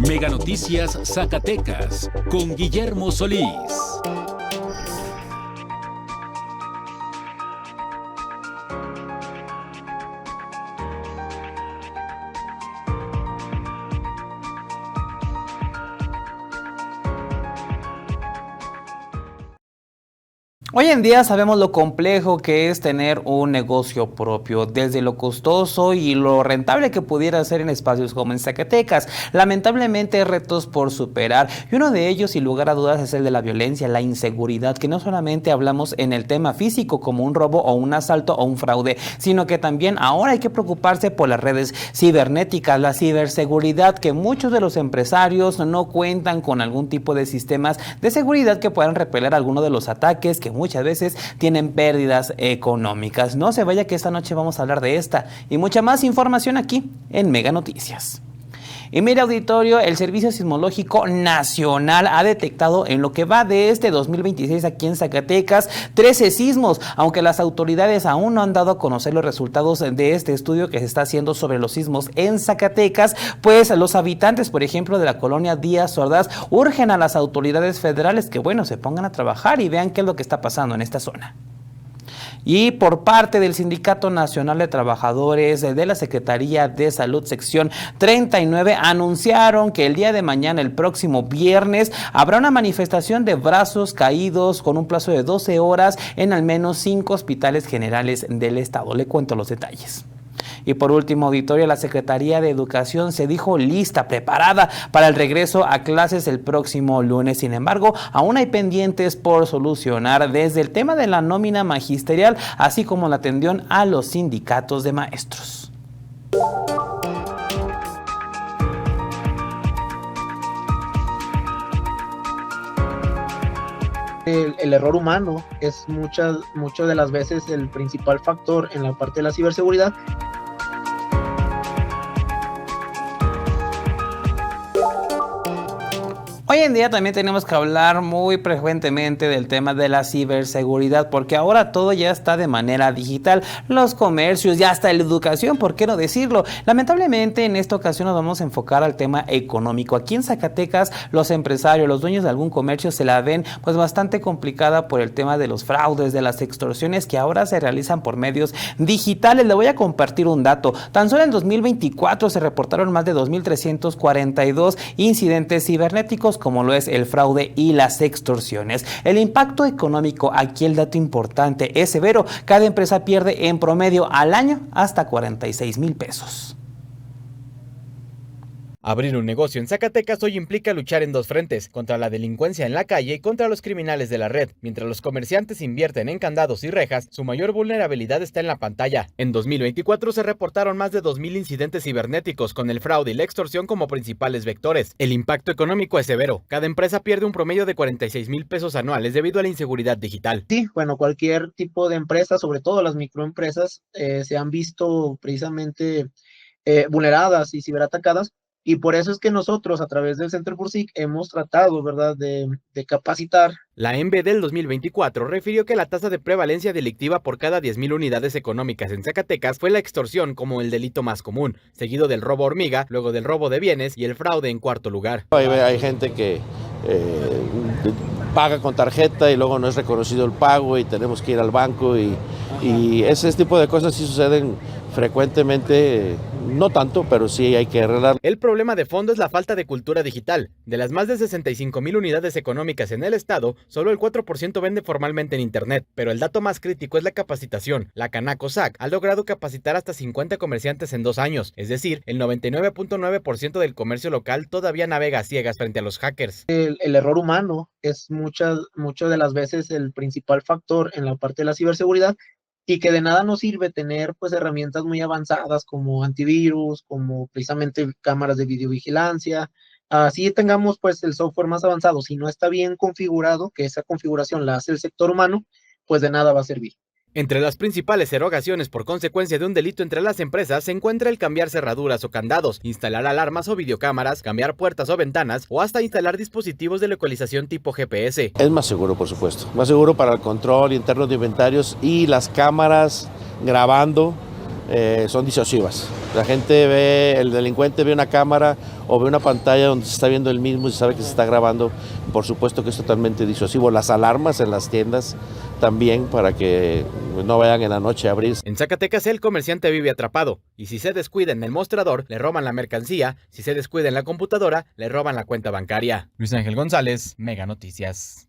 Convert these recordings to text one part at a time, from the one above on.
Mega Noticias Zacatecas con Guillermo Solís. Hoy en día sabemos lo complejo que es tener un negocio propio, desde lo costoso y lo rentable que pudiera ser en espacios como en Zacatecas. Lamentablemente hay retos por superar y uno de ellos, sin lugar a dudas, es el de la violencia, la inseguridad, que no solamente hablamos en el tema físico como un robo o un asalto o un fraude, sino que también ahora hay que preocuparse por las redes cibernéticas, la ciberseguridad, que muchos de los empresarios no cuentan con algún tipo de sistemas de seguridad que puedan repeler algunos de los ataques que muchas veces tienen pérdidas económicas. No se vaya, que esta noche vamos a hablar de esta y mucha más información aquí en Mega Noticias. Y mira, auditorio, el Servicio Sismológico Nacional ha detectado en lo que va de este 2026 aquí en Zacatecas 13 sismos, aunque las autoridades aún no han dado a conocer los resultados de este estudio que se está haciendo sobre los sismos en Zacatecas, pues los habitantes, por ejemplo, de la colonia Díaz Ordaz, urgen a las autoridades federales que, bueno, se pongan a trabajar y vean qué es lo que está pasando en esta zona. Y por parte del Sindicato Nacional de Trabajadores de la Secretaría de Salud, sección 39, anunciaron que el día de mañana, el próximo viernes, habrá una manifestación de brazos caídos con un plazo de 12 horas en al menos 5 hospitales generales del estado. Le cuento los detalles. Y por último, auditorio, la Secretaría de Educación se dijo lista, preparada para el regreso a clases el próximo lunes. Sin embargo, aún hay pendientes por solucionar, desde el tema de la nómina magisterial, así como la atención a los sindicatos de maestros. El error humano es muchas de las veces el principal factor en la parte de la ciberseguridad. Hoy en día también tenemos que hablar muy frecuentemente del tema de la ciberseguridad, porque ahora todo ya está de manera digital, los comercios, ya hasta la educación, ¿por qué no decirlo? Lamentablemente en esta ocasión nos vamos a enfocar al tema económico. Aquí en Zacatecas los empresarios, los dueños de algún comercio se la ven pues bastante complicada por el tema de los fraudes, de las extorsiones que ahora se realizan por medios digitales. Le voy a compartir un dato. Tan solo en 2024 se reportaron más de 2.342 incidentes cibernéticos, como lo es el fraude y las extorsiones. El impacto económico, aquí el dato importante, es severo. Cada empresa pierde en promedio al año hasta 46,000 pesos. Abrir un negocio en Zacatecas hoy implica luchar en dos frentes, contra la delincuencia en la calle y contra los criminales de la red. Mientras los comerciantes invierten en candados y rejas, su mayor vulnerabilidad está en la pantalla. En 2024 se reportaron más de 2,000 incidentes cibernéticos, con el fraude y la extorsión como principales vectores. El impacto económico es severo. Cada empresa pierde un promedio de 46,000 pesos anuales debido a la inseguridad digital. Sí, bueno, cualquier tipo de empresa, sobre todo las microempresas, se han visto precisamente vulneradas y ciberatacadas. Y por eso es que nosotros, a través del Centro Bursic, hemos tratado, ¿verdad?, de capacitar. La ENVE del 2024 refirió que la tasa de prevalencia delictiva por cada 10,000 unidades económicas en Zacatecas fue la extorsión como el delito más común, seguido del robo hormiga, luego del robo de bienes y el fraude en cuarto lugar. Hay gente que paga con tarjeta y luego no es reconocido el pago y tenemos que ir al banco y ese tipo de cosas sí suceden frecuentemente, no tanto, pero sí hay que arreglar. El problema de fondo es la falta de cultura digital. De las más de 65,000 unidades económicas en el estado, solo el 4% vende formalmente en internet, pero el dato más crítico es la capacitación. La Canaco SAC ha logrado capacitar hasta 50 comerciantes en 2 años, es decir, el 99.9% del comercio local todavía navega a ciegas frente a los hackers. El error humano es muchas de las veces el principal factor en la parte de la ciberseguridad, y que de nada nos sirve tener pues herramientas muy avanzadas como antivirus, como precisamente cámaras de videovigilancia. Así tengamos pues el software más avanzado, si no está bien configurado, que esa configuración la hace el sector humano, pues de nada va a servir. Entre las principales erogaciones por consecuencia de un delito entre las empresas se encuentra el cambiar cerraduras o candados, instalar alarmas o videocámaras, cambiar puertas o ventanas o hasta instalar dispositivos de localización tipo GPS. Es más seguro, por supuesto, más seguro para el control interno de inventarios y las cámaras grabando son disuasivas. La gente el delincuente ve una cámara o ve una pantalla donde se está viendo el mismo y sabe que se está grabando. Por supuesto que es totalmente disuasivo. Las alarmas en las tiendas también, para que no vayan en la noche a abrir. En Zacatecas el comerciante vive atrapado y si se descuida en el mostrador le roban la mercancía, si se descuida en la computadora le roban la cuenta bancaria. Luis Ángel González, Mega Noticias.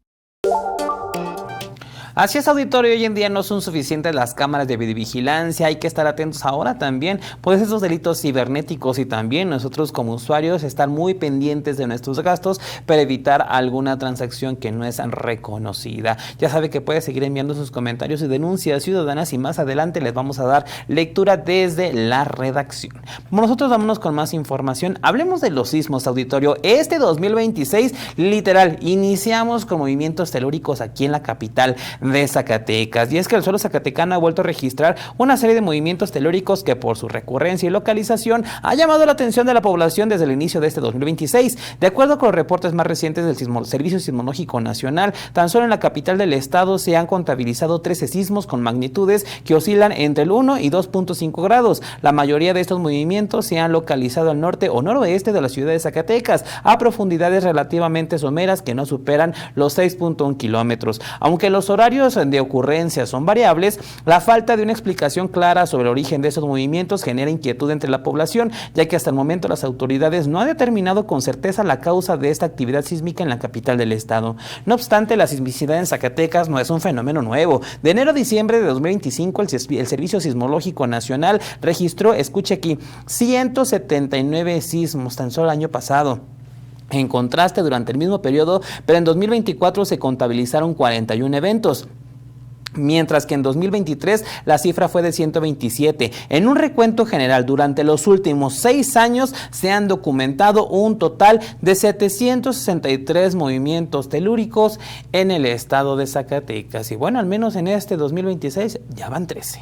Así es, auditorio, hoy en día no son suficientes las cámaras de videovigilancia, hay que estar atentos ahora también por esos delitos cibernéticos y también nosotros como usuarios estar muy pendientes de nuestros gastos para evitar alguna transacción que no es reconocida. Ya sabe que puede seguir enviando sus comentarios y denuncias ciudadanas y más adelante les vamos a dar lectura desde la redacción. Nosotros vámonos con más información, hablemos de los sismos, auditorio. Este 2026, literal, iniciamos con movimientos telúricos aquí en la capital de Zacatecas, y es que el suelo zacatecano ha vuelto a registrar una serie de movimientos telúricos que por su recurrencia y localización ha llamado la atención de la población desde el inicio de este 2026. De acuerdo con los reportes más recientes del Servicio Sismológico Nacional, tan solo en la capital del estado se han contabilizado 13 sismos con magnitudes que oscilan entre el 1 y 2.5 grados. La mayoría de estos movimientos se han localizado al norte o noroeste de la ciudad de Zacatecas, a profundidades relativamente someras que no superan los 6.1 kilómetros. Aunque los horarios de ocurrencia son variables, la falta de una explicación clara sobre el origen de esos movimientos genera inquietud entre la población, ya que hasta el momento las autoridades no han determinado con certeza la causa de esta actividad sísmica en la capital del estado. No obstante, la sismicidad en Zacatecas no es un fenómeno nuevo. De enero a diciembre de 2025, el Servicio Sismológico Nacional registró, escuche aquí, 179 sismos tan solo el año pasado. En contraste, durante el mismo periodo, pero en 2024 se contabilizaron 41 eventos. Mientras que en 2023 la cifra fue de 127. En un recuento general, durante los últimos 6 años se han documentado un total de 763 movimientos telúricos en el estado de Zacatecas. Y bueno, al menos en este 2026 ya van 13.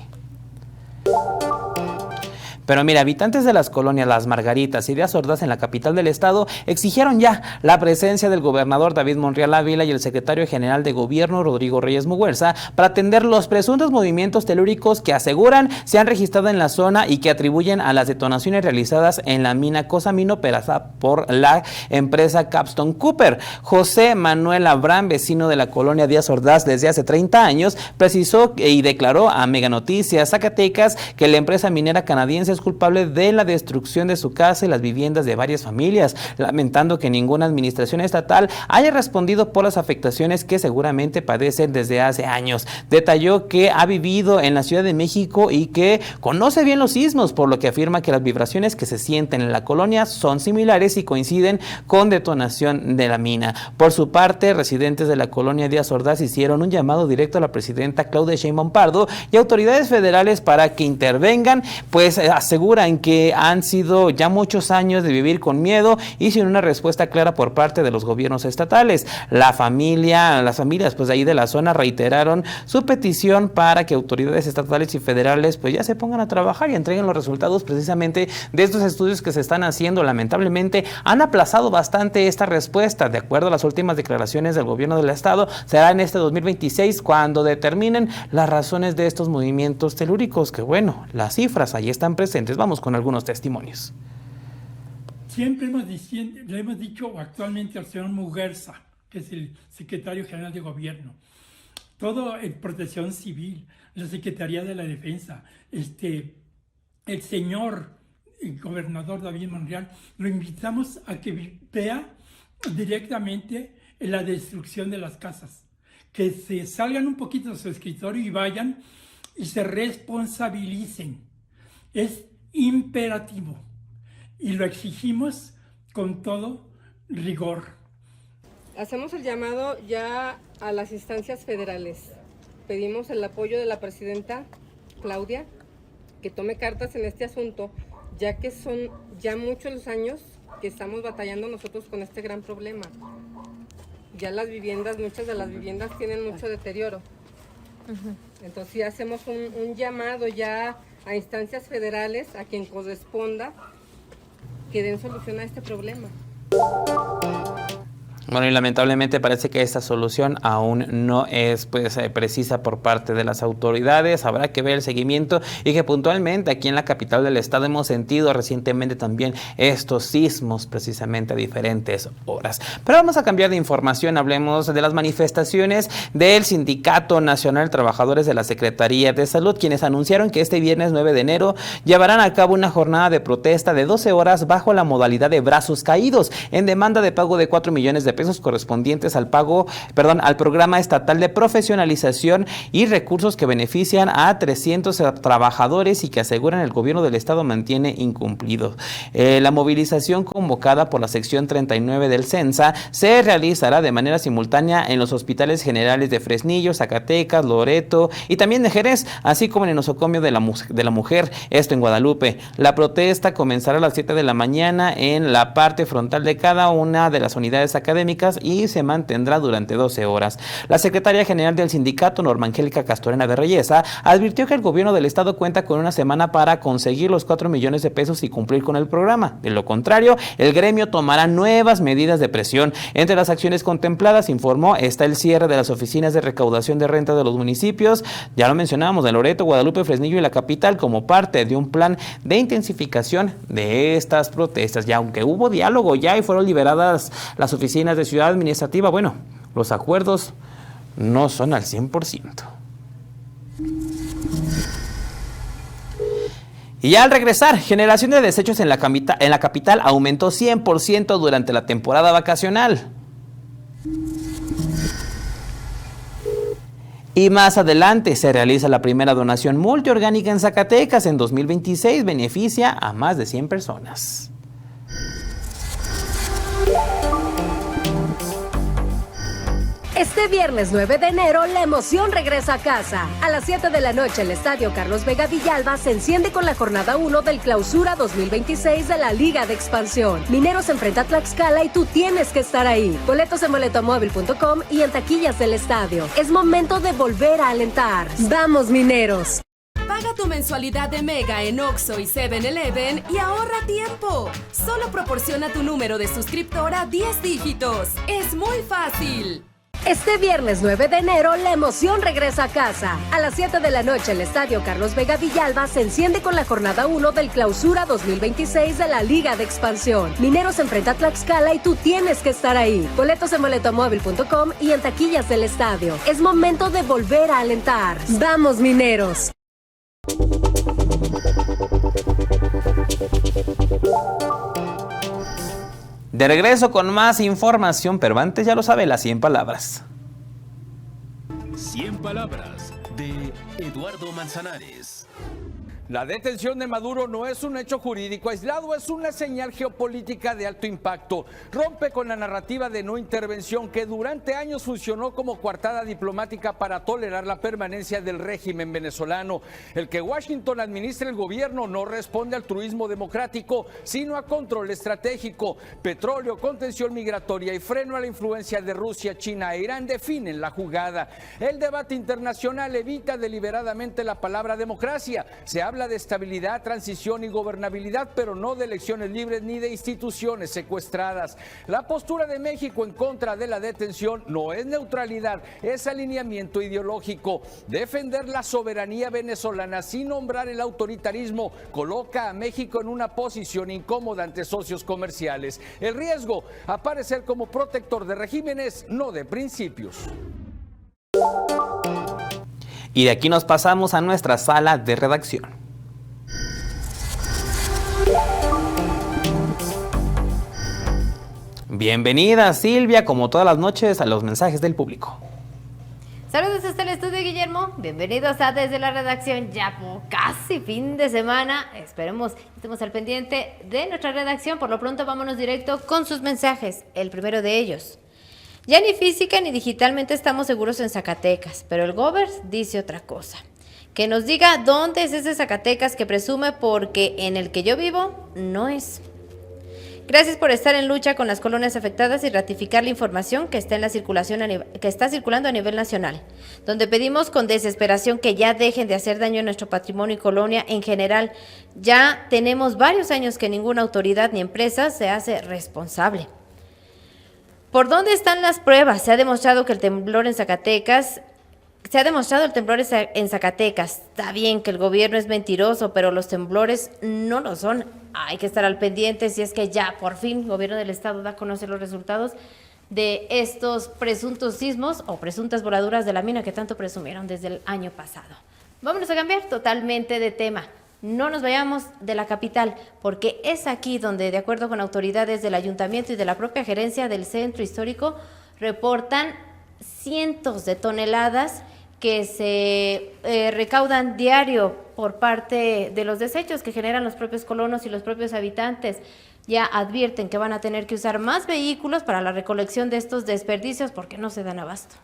Pero mira, habitantes de las colonias Las Margaritas y Díaz Ordaz en la capital del estado exigieron ya la presencia del gobernador David Monreal Ávila y el secretario general de gobierno Rodrigo Reyes Muguerza para atender los presuntos movimientos telúricos que aseguran se han registrado en la zona y que atribuyen a las detonaciones realizadas en la mina Cosamino operada por la empresa Capstone Copper. José Manuel Abraham, vecino de la colonia Díaz Ordaz desde hace 30 años, precisó y declaró a Mega Noticias Zacatecas que la empresa minera canadiense es culpable de la destrucción de su casa y las viviendas de varias familias, lamentando que ninguna administración estatal haya respondido por las afectaciones que seguramente padecen desde hace años. Detalló que ha vivido en la Ciudad de México y que conoce bien los sismos, por lo que afirma que las vibraciones que se sienten en la colonia son similares y coinciden con detonación de la mina. Por su parte, residentes de la colonia Díaz Ordaz hicieron un llamado directo a la presidenta Claudia Sheinbaum Pardo y autoridades federales para que intervengan, pues aseguran que han sido ya muchos años de vivir con miedo y sin una respuesta clara por parte de los gobiernos estatales. Las familias pues de ahí de la zona reiteraron su petición para que autoridades estatales y federales pues ya se pongan a trabajar y entreguen los resultados precisamente de estos estudios que se están haciendo. Lamentablemente han aplazado bastante esta respuesta. De acuerdo a las últimas declaraciones del gobierno del estado, será en este 2026 cuando determinen las razones de estos movimientos telúricos, que bueno, las cifras ahí están presentes. Vamos con algunos testimonios. Siempre le hemos dicho actualmente al señor Muguerza, que es el secretario general de gobierno, todo en protección civil, la Secretaría de la Defensa, el señor gobernador David Monreal, lo invitamos a que vea directamente la destrucción de las casas, que se salgan un poquito de su escritorio y vayan y se responsabilicen. Es imperativo y lo exigimos con todo rigor. Hacemos el llamado ya a las instancias federales. Pedimos el apoyo de la presidenta Claudia, que tome cartas en este asunto, ya que son ya muchos los años que estamos batallando nosotros con este gran problema. Ya las viviendas, muchas de las viviendas tienen mucho deterioro. Entonces sí hacemos un llamado ya a instancias federales, a quien corresponda, que den solución a este problema. Bueno, y lamentablemente parece que esta solución aún no es precisa por parte de las autoridades. Habrá que ver el seguimiento y que puntualmente aquí en la capital del estado hemos sentido recientemente también estos sismos precisamente a diferentes horas. Pero vamos a cambiar de información, hablemos de las manifestaciones del Sindicato Nacional de Trabajadores de la Secretaría de Salud, quienes anunciaron que este viernes 9 de enero llevarán a cabo una jornada de protesta de 12 horas bajo la modalidad de brazos caídos en demanda de pago de 4 millones de pesos correspondientes al programa estatal de profesionalización y recursos que benefician a 300 trabajadores y que aseguran el gobierno del estado mantiene incumplido. La movilización convocada por la sección 39 del CENSA se realizará de manera simultánea en los hospitales generales de Fresnillo, Zacatecas, Loreto y también de Jerez, así como en el nosocomio de la mujer, esto en Guadalupe. La protesta comenzará a las 7 de la mañana en la parte frontal de cada una de las unidades académicas y se mantendrá durante 12 horas. La secretaria general del sindicato, Norma Angélica Castorena de Reyesa, advirtió que el gobierno del estado cuenta con una semana para conseguir los 4 millones de pesos y cumplir con el programa. De lo contrario, el gremio tomará nuevas medidas de presión. Entre las acciones contempladas, informó, está el cierre de las oficinas de recaudación de renta de los municipios, ya lo mencionamos, de Loreto, Guadalupe, Fresnillo y la capital, como parte de un plan de intensificación de estas protestas. Y aunque hubo diálogo ya y fueron liberadas las oficinas de Ciudad Administrativa, bueno, los acuerdos no son al 100%. Y ya al regresar, generación de desechos en la capital aumentó 100% durante la temporada vacacional. Y más adelante se realiza la primera donación multiorgánica en Zacatecas en 2026, beneficia a más de 100 personas. Este viernes 9 de enero, la emoción regresa a casa. A las 7 de la noche, el Estadio Carlos Vega Villalba se enciende con la jornada 1 del Clausura 2026 de la Liga de Expansión. Mineros enfrenta a Tlaxcala y tú tienes que estar ahí. Boletos en boletomobil.com y en taquillas del estadio. Es momento de volver a alentar. ¡Vamos, Mineros! Paga tu mensualidad de Mega en Oxxo y 7-Eleven y ahorra tiempo. Solo proporciona tu número de suscriptor a 10 dígitos. Es muy fácil. Este viernes 9 de enero, la emoción regresa a casa. A las 7 de la noche, el Estadio Carlos Vega Villalba se enciende con la jornada 1 del Clausura 2026 de la Liga de Expansión. Mineros enfrenta a Tlaxcala y tú tienes que estar ahí. Boletos en boletomobil.com y en taquillas del estadio. Es momento de volver a alentar. ¡Vamos, Mineros! De regreso con más información, pero antes ya lo sabe, las 100 palabras. 100 palabras de Eduardo Manzanares. La detención de Maduro no es un hecho jurídico aislado, es una señal geopolítica de alto impacto. Rompe con la narrativa de no intervención que durante años funcionó como coartada diplomática para tolerar la permanencia del régimen venezolano. El que Washington administre el gobierno no responde al altruismo democrático, sino a control estratégico. Petróleo, contención migratoria y freno a la influencia de Rusia, China e Irán definen la jugada. El debate internacional evita deliberadamente la palabra democracia. Se habla de estabilidad, transición y gobernabilidad, pero no de elecciones libres ni de instituciones secuestradas. La postura de México en contra de la detención no es neutralidad, es alineamiento ideológico. Defender la soberanía venezolana sin nombrar el autoritarismo coloca a México en una posición incómoda ante socios comerciales. El riesgo, aparecer como protector de regímenes, no de principios. Y de aquí nos pasamos a nuestra sala de redacción. Bienvenida, Silvia, como todas las noches, a los mensajes del público. Saludos hasta el estudio, Guillermo. Bienvenidos a Desde la Redacción, ya casi fin de semana. Esperemos que estemos al pendiente de nuestra redacción. Por lo pronto, vámonos directo con sus mensajes. El primero de ellos. Ya ni física ni digitalmente estamos seguros en Zacatecas, pero el Govers dice otra cosa. Que nos diga dónde es ese Zacatecas que presume, porque en el que yo vivo no es. Gracias por estar en lucha con las colonias afectadas y ratificar la información que está en la circulación que está circulando a nivel nacional, donde pedimos con desesperación que ya dejen de hacer daño a nuestro patrimonio y colonia en general. Ya tenemos varios años que ninguna autoridad ni empresa se hace responsable. ¿Por dónde están las pruebas? Se ha demostrado que el temblor en Zacatecas... Está bien que el gobierno es mentiroso, pero los temblores no lo son. Hay que estar al pendiente si es que ya, por fin, el gobierno del estado da a conocer los resultados de estos presuntos sismos o presuntas voladuras de la mina que tanto presumieron desde el año pasado. Vámonos a cambiar totalmente de tema. No nos vayamos de la capital, porque es aquí donde, de acuerdo con autoridades del ayuntamiento y de la propia gerencia del centro histórico, reportan cientos de toneladas que se recaudan diario por parte de los desechos que generan los propios colonos y los propios habitantes. Ya advierten que van a tener que usar más vehículos para la recolección de estos desperdicios porque no se dan abasto.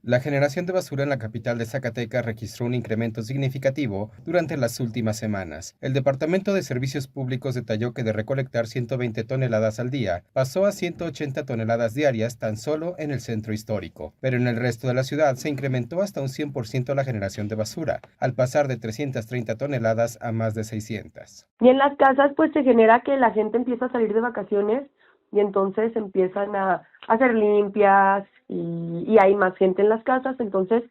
La generación de basura en la capital de Zacatecas registró un incremento significativo durante las últimas semanas. El Departamento de Servicios Públicos detalló que de recolectar 120 toneladas al día, pasó a 180 toneladas diarias tan solo en el centro histórico. Pero en el resto de la ciudad se incrementó hasta un 100% la generación de basura, al pasar de 330 toneladas a más de 600. Y en las casas pues se genera que la gente empieza a salir de vacaciones y entonces empiezan a hacer limpias y hay más gente en las casas, entonces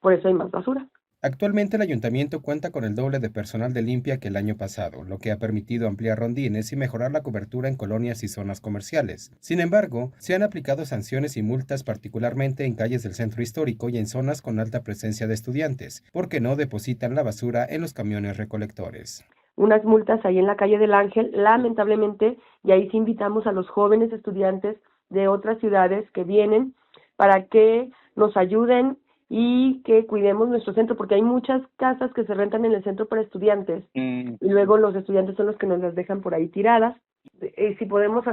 por eso hay más basura. Actualmente el ayuntamiento cuenta con el doble de personal de limpia que el año pasado, lo que ha permitido ampliar rondines y mejorar la cobertura en colonias y zonas comerciales. Sin embargo, se han aplicado sanciones y multas particularmente en calles del centro histórico y en zonas con alta presencia de estudiantes, porque no depositan la basura en los camiones recolectores. Unas multas ahí en la calle del Ángel, lamentablemente, y ahí sí invitamos a los jóvenes estudiantes de otras ciudades que vienen para que nos ayuden y que cuidemos nuestro centro, porque hay muchas casas que se rentan en el centro para estudiantes y luego los estudiantes son los que nos las dejan por ahí tiradas. Si podemos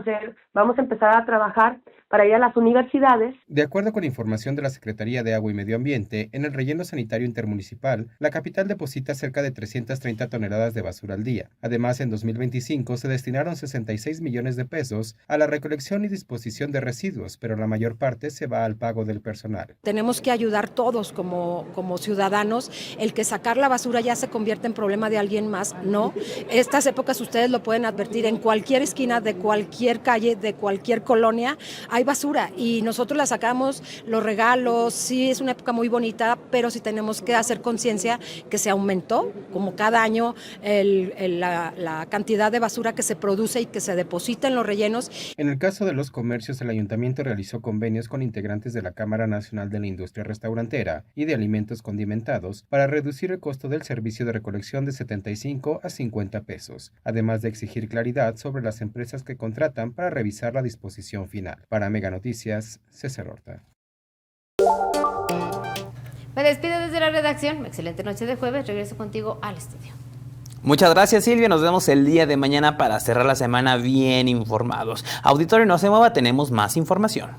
vamos a empezar a trabajar para ir a las universidades. De acuerdo con información de la Secretaría de Agua y Medio Ambiente, en el relleno sanitario intermunicipal, la capital deposita cerca de 330 toneladas de basura al día. Además, en 2025 se destinaron 66 millones de pesos a la recolección y disposición de residuos, pero la mayor parte se va al pago del personal. Tenemos que ayudar todos como ciudadanos. El que sacar la basura ya se convierte en problema de alguien más, no. Estas épocas ustedes lo pueden advertir en cualquier esquina de cualquier calle, de cualquier colonia, hay basura y nosotros la sacamos, los regalos, sí es una época muy bonita, pero sí tenemos que hacer conciencia que se aumentó, como cada año, la cantidad de basura que se produce y que se deposita en los rellenos. En el caso de los comercios, el ayuntamiento realizó convenios con integrantes de la Cámara Nacional de la Industria Restaurantera y de Alimentos Condimentados para reducir el costo del servicio de recolección de 75 a 50 pesos, además de exigir claridad sobre las empresas que contratan para revisar la disposición final. Para Mega Noticias, César Horta. Me despido desde la redacción. Excelente noche de jueves. Regreso contigo al estudio. Muchas gracias, Silvia. Nos vemos el día de mañana para cerrar la semana bien informados. Auditorio, no se mueva, tenemos más información.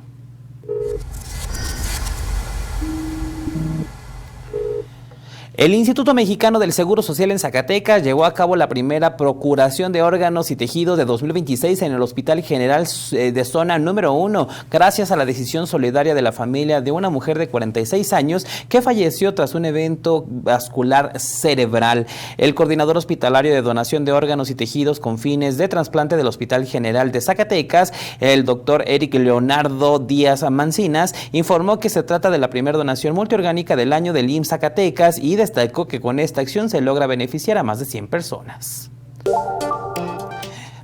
El Instituto Mexicano del Seguro Social en Zacatecas llevó a cabo la primera procuración de órganos y tejidos de 2026 en el Hospital General de Zona número 1, gracias a la decisión solidaria de la familia de una mujer de 46 años que falleció tras un evento vascular cerebral. El coordinador hospitalario de donación de órganos y tejidos con fines de trasplante del Hospital General de Zacatecas, el doctor Eric Leonardo Díaz Mancinas, informó que se trata de la primera donación multiorgánica del año del IMSS Zacatecas y destacó que con esta acción se logra beneficiar a más de 100 personas.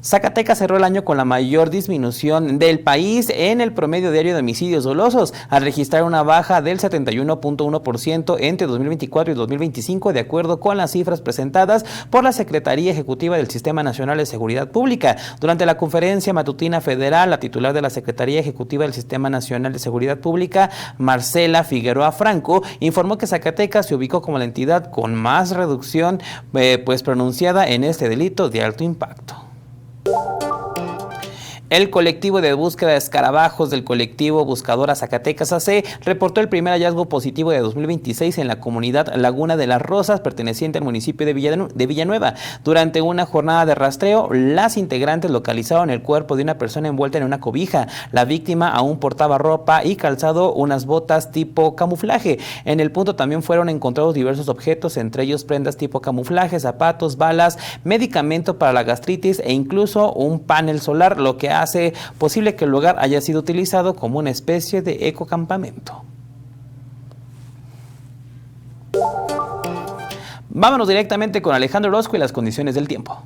Zacatecas cerró el año con la mayor disminución del país en el promedio diario de homicidios dolosos, al registrar una baja del 71.1% entre 2024 y 2025, de acuerdo con las cifras presentadas por la Secretaría Ejecutiva del Sistema Nacional de Seguridad Pública. Durante la conferencia matutina federal, la titular de la Secretaría Ejecutiva del Sistema Nacional de Seguridad Pública, Marcela Figueroa Franco, informó que Zacatecas se ubicó como la entidad con más reducción pronunciada en este delito de alto impacto. El colectivo de búsqueda de escarabajos del colectivo Buscadora Zacatecas AC reportó el primer hallazgo positivo de 2026 en la comunidad Laguna de las Rosas, perteneciente al municipio de Villanueva. Durante una jornada de rastreo, las integrantes localizaron el cuerpo de una persona envuelta en una cobija. La víctima aún portaba ropa y calzado, unas botas tipo camuflaje. En el punto también fueron encontrados diversos objetos, entre ellos prendas tipo camuflaje, zapatos, balas, medicamento para la gastritis e incluso un panel solar, lo que hace posible que el lugar haya sido utilizado como una especie de ecocampamento. Vámonos directamente con Alejandro Orozco y las condiciones del tiempo.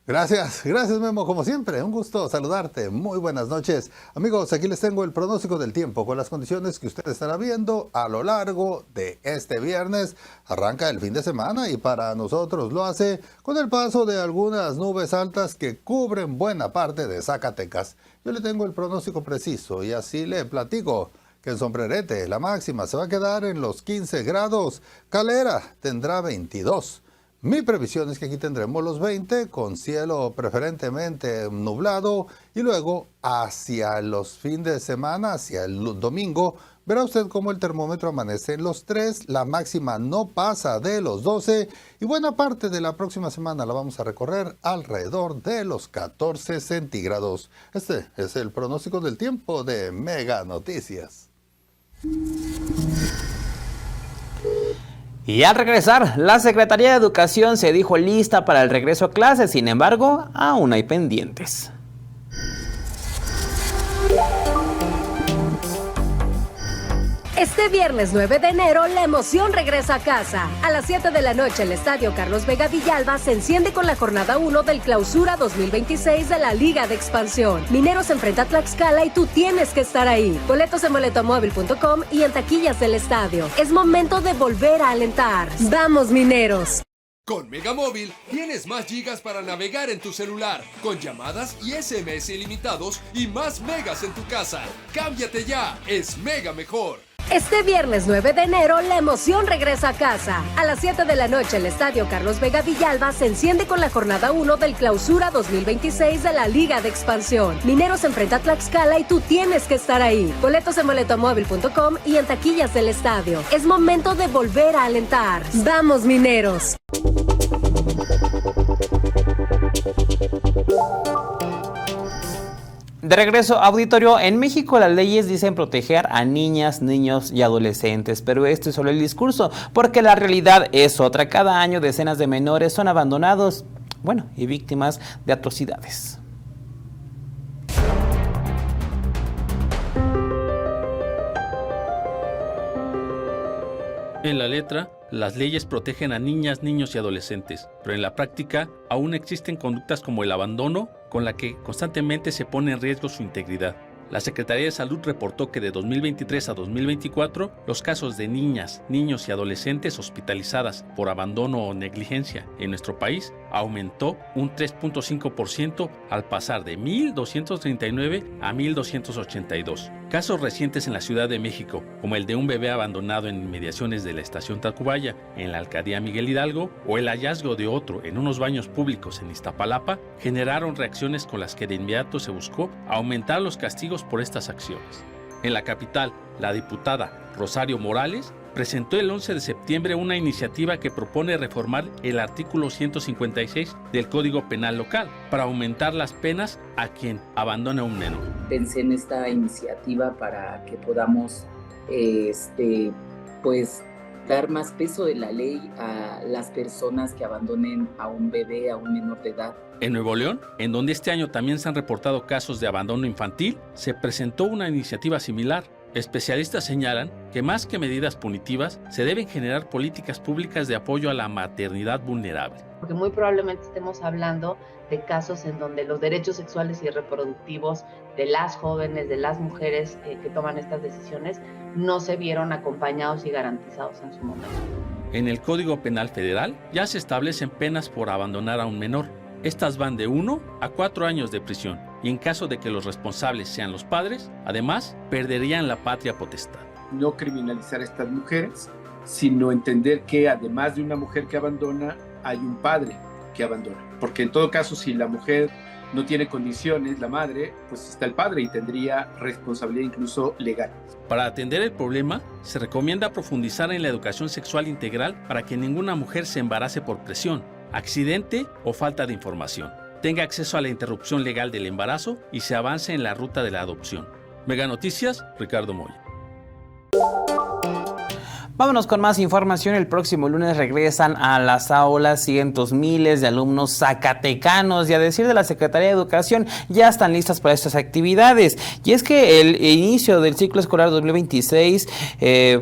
Gracias Memo, como siempre, un gusto saludarte, muy buenas noches. Amigos, aquí les tengo el pronóstico del tiempo con las condiciones que usted estará viendo a lo largo de este viernes. Arranca el fin de semana y para nosotros lo hace con el paso de algunas nubes altas que cubren buena parte de Zacatecas. Yo le tengo el pronóstico preciso y así le platico que en Sombrerete la máxima se va a quedar en los 15 grados, Calera tendrá 22. Mi previsión es que aquí tendremos los 20 con cielo preferentemente nublado y luego hacia los fines de semana, hacia el domingo, verá usted cómo el termómetro amanece en los 3, la máxima no pasa de los 12 y buena parte de la próxima semana la vamos a recorrer alrededor de los 14 centígrados. Este es el pronóstico del tiempo de Mega Noticias. Y al regresar, la Secretaría de Educación se dijo lista para el regreso a clases, sin embargo, aún hay pendientes. Este viernes 9 de enero, la emoción regresa a casa. A las 7 de la noche, el Estadio Carlos Vega Villalba se enciende con la jornada 1 del Clausura 2026 de la Liga de Expansión. Mineros enfrenta a Tlaxcala y tú tienes que estar ahí. Boletos en boletoamóvil.com y en taquillas del estadio. Es momento de volver a alentar. ¡Vamos, Mineros! Con Megamóvil tienes más gigas para navegar en tu celular, con llamadas y SMS ilimitados y más megas en tu casa. ¡Cámbiate ya! ¡Es Mega mejor! Este viernes 9 de enero, la emoción regresa a casa. A las 7 de la noche, el Estadio Carlos Vega Villalba se enciende con la jornada 1 del Clausura 2026 de la Liga de Expansión. Mineros enfrenta a Tlaxcala y tú tienes que estar ahí. Boletos en boletoamóvil.com y en taquillas del estadio. Es momento de volver a alentar. ¡Vamos, Mineros! De regreso, auditorio, en México las leyes dicen proteger a niñas, niños y adolescentes, pero este es solo el discurso, porque la realidad es otra. Cada año decenas de menores son abandonados, y víctimas de atrocidades. En la letra, las leyes protegen a niñas, niños y adolescentes, pero en la práctica aún existen conductas como el abandono, con la que constantemente se pone en riesgo su integridad. La Secretaría de Salud reportó que de 2023 a 2024, los casos de niñas, niños y adolescentes hospitalizadas por abandono o negligencia en nuestro país aumentó un 3.5% al pasar de 1.239 a 1.282. Casos recientes en la Ciudad de México, como el de un bebé abandonado en inmediaciones de la estación Tacubaya, en la alcaldía Miguel Hidalgo, o el hallazgo de otro en unos baños públicos en Iztapalapa, generaron reacciones con las que de inmediato se buscó aumentar los castigos por estas acciones. En la capital, la diputada Rosario Morales presentó el 11 de septiembre una iniciativa que propone reformar el artículo 156 del Código Penal local para aumentar las penas a quien abandona a un menor. Pensé en esta iniciativa para que podamos dar más peso de la ley a las personas que abandonen a un bebé, a un menor de edad. En Nuevo León, en donde este año también se han reportado casos de abandono infantil, se presentó una iniciativa similar. Especialistas señalan que más que medidas punitivas, se deben generar políticas públicas de apoyo a la maternidad vulnerable. Porque muy probablemente estemos hablando de casos en donde los derechos sexuales y reproductivos de las jóvenes, de las mujeres que toman estas decisiones, no se vieron acompañados y garantizados en su momento. En el Código Penal Federal ya se establecen penas por abandonar a un menor. Estas van de 1 a 4 años de prisión y en caso de que los responsables sean los padres, además, perderían la patria potestad. No criminalizar a estas mujeres, sino entender que además de una mujer que abandona, hay un padre que abandona. Porque en todo caso, si la mujer no tiene condiciones, la madre, pues está el padre y tendría responsabilidad incluso legal. Para atender el problema, se recomienda profundizar en la educación sexual integral para que ninguna mujer se embarace por presión, accidente o falta de información, tenga acceso a la interrupción legal del embarazo y se avance en la ruta de la adopción. Mega Noticias, Ricardo Moya. Vámonos con más información. El próximo lunes regresan a las aulas cientos, miles de alumnos zacatecanos y a decir de la Secretaría de Educación ya están listas para estas actividades. Y es que el inicio del ciclo escolar 2026,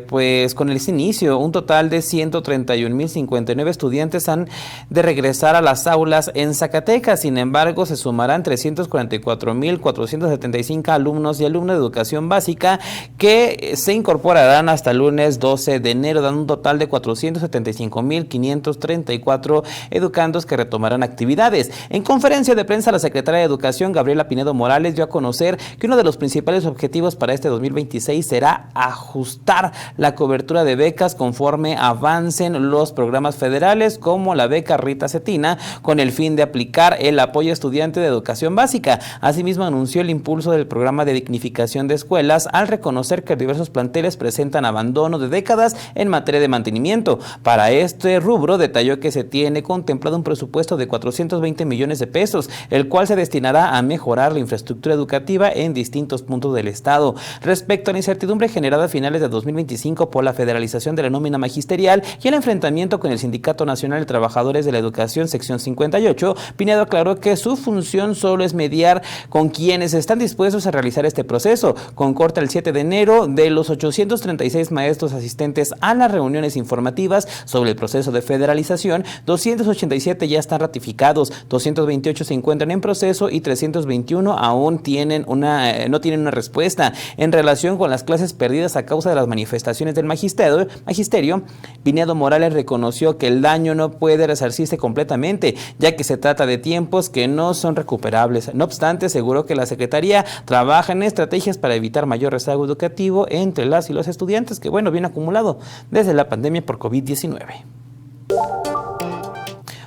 pues con ese inicio un total de 131.059 estudiantes han de regresar a las aulas en Zacatecas. Sin embargo, se sumarán 344.475 alumnos y alumnas de educación básica que se incorporarán hasta el lunes 12 de enero, dando un total de 475.534 educandos que retomarán actividades. En conferencia de prensa, la secretaria de Educación, Gabriela Pinedo Morales, dio a conocer que uno de los principales objetivos para este 2026 será ajustar la cobertura de becas conforme avancen los programas federales, como la beca Rita Cetina, con el fin de aplicar el apoyo a estudiantes de educación básica. Asimismo, anunció el impulso del programa de dignificación de escuelas al reconocer que diversos planteles presentan abandono de décadas en materia de mantenimiento. Para este rubro, detalló que se tiene contemplado un presupuesto de 420 millones de pesos, el cual se destinará a mejorar la infraestructura educativa en distintos puntos del estado. Respecto a la incertidumbre generada a finales de 2025 por la federalización de la nómina magisterial y el enfrentamiento con el Sindicato Nacional de Trabajadores de la Educación, sección 58, Pinedo aclaró que su función solo es mediar con quienes están dispuestos a realizar este proceso. Con corte el 7 de enero, de los 836 maestros asistentes a las reuniones informativas sobre el proceso de federalización, 287 ya están ratificados, 228 se encuentran en proceso y 321 aún no tienen una respuesta. En relación con las clases perdidas a causa de las manifestaciones del magisterio, Pinedo Morales reconoció que el daño no puede resarcirse completamente, ya que se trata de tiempos que no son recuperables. No obstante, aseguró que la Secretaría trabaja en estrategias para evitar mayor rezago educativo entre las y los estudiantes, que viene acumulado desde la pandemia por COVID-19.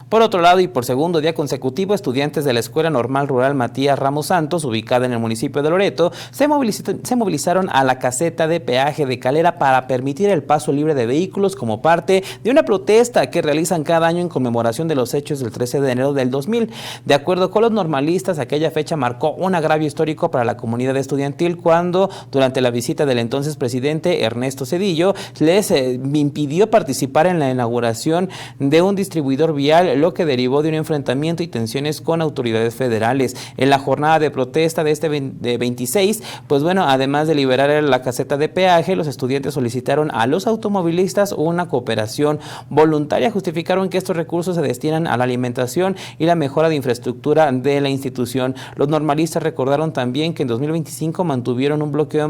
Por otro lado, y por segundo día consecutivo, estudiantes de la Escuela Normal Rural Matías Ramos Santos, ubicada en el municipio de Loreto, se movilizaron a la caseta de peaje de Calera para permitir el paso libre de vehículos como parte de una protesta que realizan cada año en conmemoración de los hechos del 13 de enero del 2000. De acuerdo con los normalistas, aquella fecha marcó un agravio histórico para la comunidad estudiantil cuando, durante la visita del entonces presidente Ernesto Zedillo, les impidió participar en la inauguración de un distribuidor vial, lo que derivó de un enfrentamiento y tensiones con autoridades federales. En la jornada de protesta de este 26, además de liberar la caseta de peaje, los estudiantes solicitaron a los automovilistas una cooperación voluntaria. Justificaron que estos recursos se destinan a la alimentación y la mejora de infraestructura de la institución. Los normalistas recordaron también que en 2025 mantuvieron un bloqueo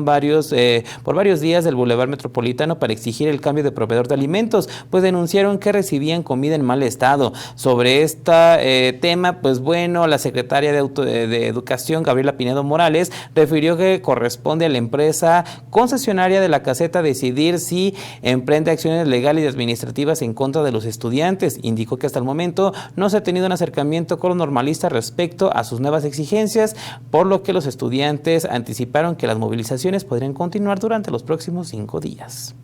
por varios días del Boulevard Metropolitano para exigir el cambio de proveedor de alimentos, pues denunciaron que recibían comida en mal estado. Sobre este tema, la secretaria de Educación, Gabriela Pinedo Morales, refirió que corresponde a la empresa concesionaria de la caseta decidir si emprende acciones legales y administrativas en contra de los estudiantes. Indicó que hasta el momento no se ha tenido un acercamiento con los normalistas respecto a sus nuevas exigencias, por lo que los estudiantes anticiparon que las movilizaciones podrían continuar durante los próximos 5 días.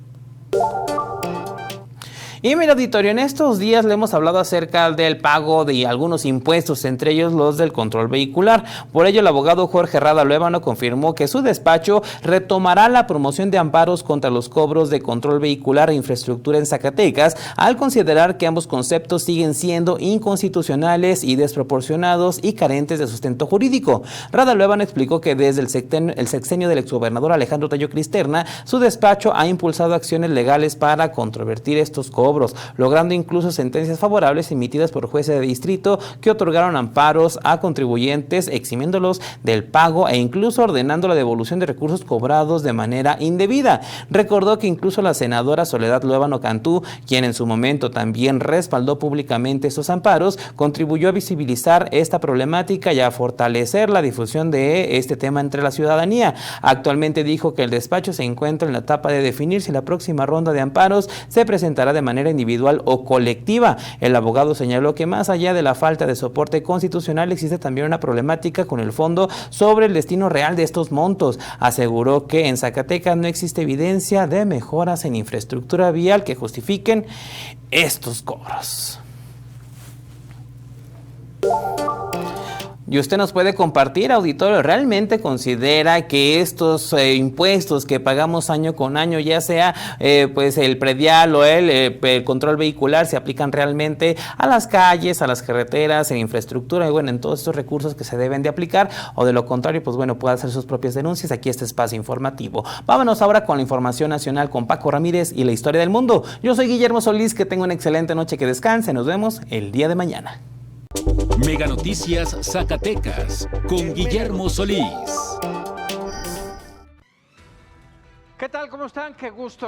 Y mira, auditorio, en estos días le hemos hablado acerca del pago de algunos impuestos, entre ellos los del control vehicular. Por ello, el abogado Jorge Rada Luébano confirmó que su despacho retomará la promoción de amparos contra los cobros de control vehicular e infraestructura en Zacatecas, al considerar que ambos conceptos siguen siendo inconstitucionales y desproporcionados y carentes de sustento jurídico. Rada Luébano explicó que desde el sexenio del exgobernador Alejandro Tello Cristerna, su despacho ha impulsado acciones legales para controvertir estos cobros, logrando incluso sentencias favorables emitidas por jueces de distrito que otorgaron amparos a contribuyentes, eximiéndolos del pago e incluso ordenando la devolución de recursos cobrados de manera indebida. Recordó que incluso la senadora Soledad Luébano Cantú, quien en su momento también respaldó públicamente estos amparos, contribuyó a visibilizar esta problemática y a fortalecer la difusión de este tema entre la ciudadanía. Actualmente dijo que el despacho se encuentra en la etapa de definir si la próxima ronda de amparos se presentará de manera individual o colectiva. El abogado señaló que más allá de la falta de soporte constitucional existe también una problemática con el fondo sobre el destino real de estos montos. Aseguró que en Zacatecas no existe evidencia de mejoras en infraestructura vial que justifiquen estos cobros. Y usted nos puede compartir, auditorio, ¿realmente considera que estos impuestos que pagamos año con año, ya sea pues el predial o el control vehicular, se aplican realmente a las calles, a las carreteras, en infraestructura y bueno, en todos estos recursos que se deben de aplicar, o de lo contrario, pues bueno, puede hacer sus propias denuncias? Aquí este espacio informativo. Vámonos ahora con la información nacional con Paco Ramírez y la historia del mundo. Yo soy Guillermo Solís, que tenga una excelente noche, que descanse, nos vemos el día de mañana. Mega Noticias Zacatecas con Guillermo Solís. ¿Qué tal? ¿Cómo están? Qué gusto